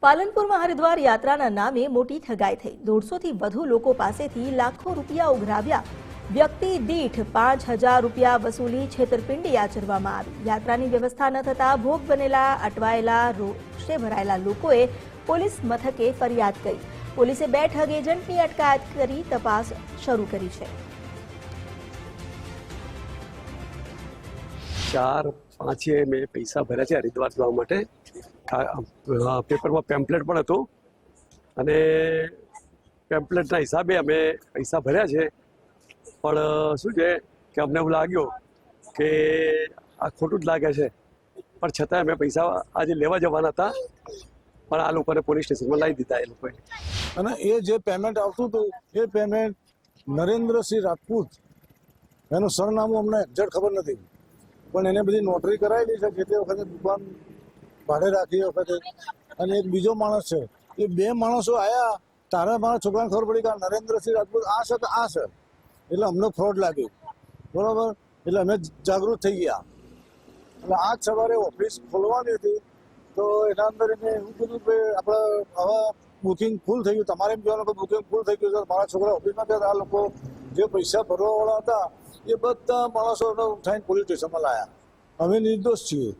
પાલનપુરમાં હરિદ્વાર યાત્રાના નામે મોટી ઠગાઈ થઈ। 150 થી વધુ લોકો પાસેથી લાખો રૂપિયા ઉઘરાવ્યા। વ્યક્તિ દીઠ 5000 રૂપિયા વસૂલી છેતરપિંડી આચરવામાં આવી। યાત્રાની વ્યવસ્થા ન થતા ભોગ બનેલા અટવાયેલા રોષે ભરાયેલા લોકોએ પોલીસ મથકે ફરિયાદ કરી। પોલીસે 2 ઠગ એજન્ટની અટકાયત કરી તપાસ શરૂ કરી છે। 4-5 મેં પૈસા ભર્યા છે હરિદ્વાર જવા માટે। પેપરમાં પેમ્પલેટ પણ હતું અને પેમ્પલેટના હિસાબે અમે પૈસા ભર્યા છે। પણ શું છે કે અમને એવું લાગ્યું કે આ ખોટું જ લાગે છે, પણ છતાં અમે પૈસા આજે લેવા જવાના હતા, પણ આ લોકોને પોલીસ સ્ટેશનમાં લાવી દીધા એ લોકોએ। અને એ જે પેમેન્ટ આવતું હતું એ પેમેન્ટ નરેન્દ્રસિંહ રાજપૂત, એનું સરનામું અમને એક્ઝેક્ટ ખબર નથી, પણ એને બધી નોટરી કરાવેલી છે જે તે વખતે દુકાન ભાડે રાખી વખતે। અને એક બીજો માણસ છે, એ 2 માણસો આવ્યા તારે મારા છોકરાને ખબર પડી કે નરેન્દ્રસિંહ રાજપૂત આ છે તો આ છે, એટલે અમને ફ્રોડ લાગ્યું, બરાબર। એટલે અમે જાગૃત થઈ ગયા। એટલે આજ સવારે ઓફિસ ખોલવાની હતી તો એના અંદર એને એવું કીધું કે આપણે હવે બુકિંગ ફૂલ થઈ ગયું, તમારે એમ કહેવાનું કે બુકિંગ ફૂલ થઈ ગયું છે। મારા છોકરા ઓફિસમાં ગયા, આ લોકો જે પૈસા ભરવાવાળા હતા એ બધા માણસોને ઉઠાવીને પોલીસ સ્ટેશનમાં લાવ્યા। અમે નિર્દોષ છીએ।